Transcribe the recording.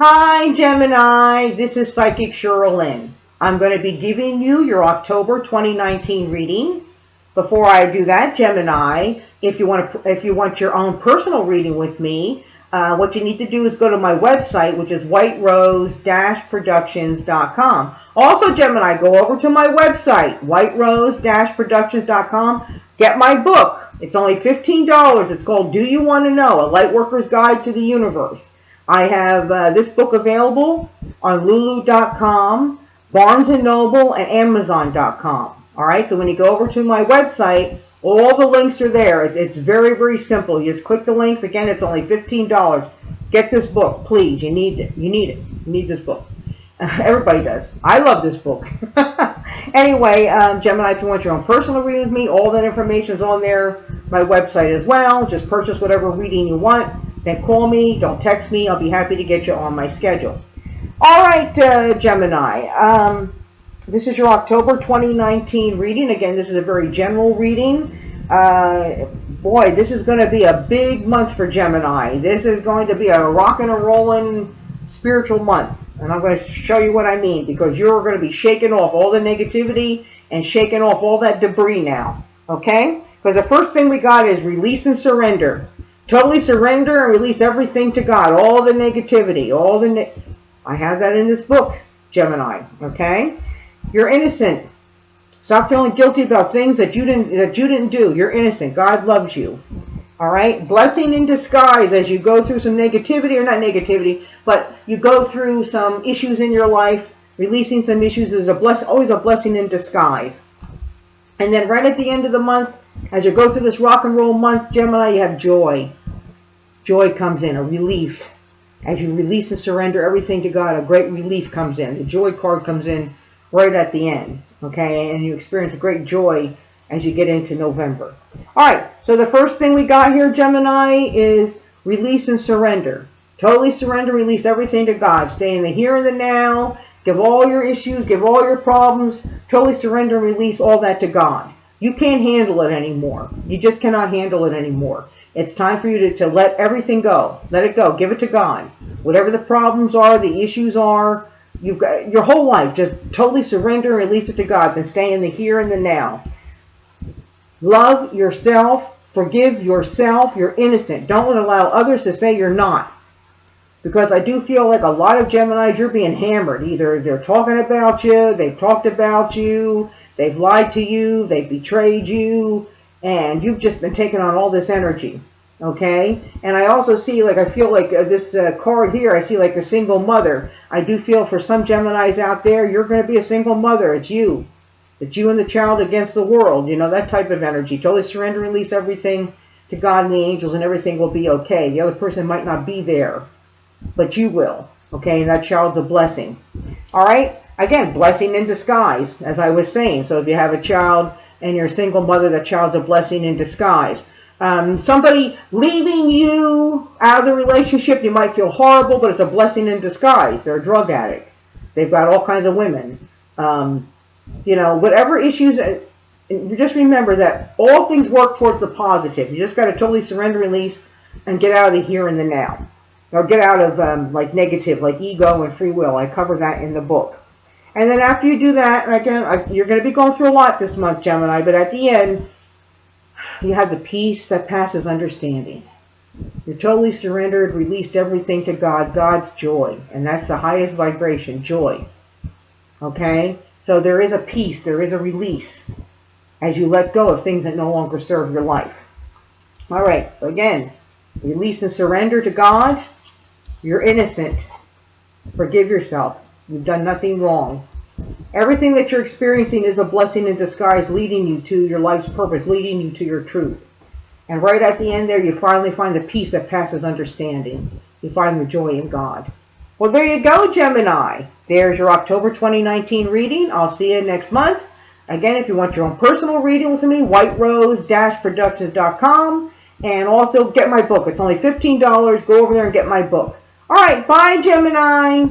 Hi, Gemini. This is Psychic Cheryl Lynn. I'm going to be giving you your October 2019 reading. Before I do that, Gemini, if you want your own personal reading with me, what you need to do is go to my website, which is whiterose-productions.com. Also, Gemini, go over to my website, whiterose-productions.com. Get my book. It's only $15. It's called Do You Want to Know? A Lightworker's Guide to the Universe. I have this book available on lulu.com, Barnes & Noble, and Amazon.com. All right, so when you go over to my website, all the links are there. It's very, very simple. You just click the links. Again, it's only $15. Get this book, please. You need it. You need it. You need this book. Everybody does. I love this book. Anyway, Gemini, if you want your own personal reading with me, all that information is on there, my website as well. Just purchase whatever reading you want. Then call me. Don't text me. I'll be happy to get you on my schedule. All right, Gemini. This is your October 2019 reading. Again, this is a very general reading. Boy, this is going to be a big month for Gemini. This is going to be a rockin' and rollin' spiritual month. And I'm going to show you what I mean, because you're going to be shaking off all the negativity and shaking off all that debris now. Okay? Because the first thing we got is release and surrender. Totally surrender and release everything to God. All the negativity. I have that in this book, Gemini. Okay? You're innocent. Stop feeling guilty about things that you didn't do. You're innocent. God loves you. All right? Blessing in disguise as you go through some negativity, or not negativity, but you go through some issues in your life. Releasing some issues is always a blessing in disguise. And then right at the end of the month, as you go through this rock and roll month, Gemini, you have joy. Joy comes in, a relief. As you release and surrender everything to God, a great relief comes in. The joy card comes in right at the end. Okay? And you experience a great joy as you get into November. All right, so the first thing we got here, Gemini, is release and surrender. Totally surrender, release everything to God. Stay in the here and the now. Give all your issues, give all your problems. Totally surrender and release all that to God. You can't handle it anymore. You just cannot handle it anymore. It's time for you to let everything go. Let it go. Give it to God. Whatever the problems are, the issues are, you've got your whole life. Just totally surrender and release it to God. Then stay in the here and the now. Love yourself. Forgive yourself. You're innocent. Don't allow others to say you're not. Because I do feel like a lot of Geminis, you're being hammered. Either they're talking about you, they've talked about you, they've lied to you, they've betrayed you, and you've just been taking on all this energy. Okay? And I also see, like, I feel like this card here, I see like a single mother. I do feel for some Geminis out there, you're going to be a single mother. It's you. It's you and the child against the world. You know, that type of energy. Totally surrender, release everything to God and the angels, and everything will be okay. The other person might not be there, but you will. Okay? And that child's a blessing. All right? Again, blessing in disguise, as I was saying. So if you have a child and you're a single mother, that child's a blessing in disguise. Somebody leaving you out of the relationship, you might feel horrible, but it's a blessing in disguise. They're a drug addict. They've got all kinds of women. You know, whatever issues, just remember that all things work towards the positive. You just got to totally surrender, release, and get out of the here and the now. Or get out of like negative, like ego and free will. I cover that in the book. And then after you do that, again, you're going to be going through a lot this month, Gemini, but at the end, you have the peace that passes understanding. You're totally surrendered, released everything to God, God's joy. And that's the highest vibration, joy. Okay? So there is a peace, there is a release as you let go of things that no longer serve your life. All right, so again, release and surrender to God. You're innocent. Forgive yourself. You've done nothing wrong. Everything that you're experiencing is a blessing in disguise, leading you to your life's purpose, leading you to your truth. And right at the end there, you finally find the peace that passes understanding. You find the joy in God. Well, there you go, Gemini. There's your October 2019 reading. I'll see you next month. Again, if you want your own personal reading with me, whiterose-productions.com. And also get my book. It's only $15. Go over there and get my book. All right, bye, Gemini.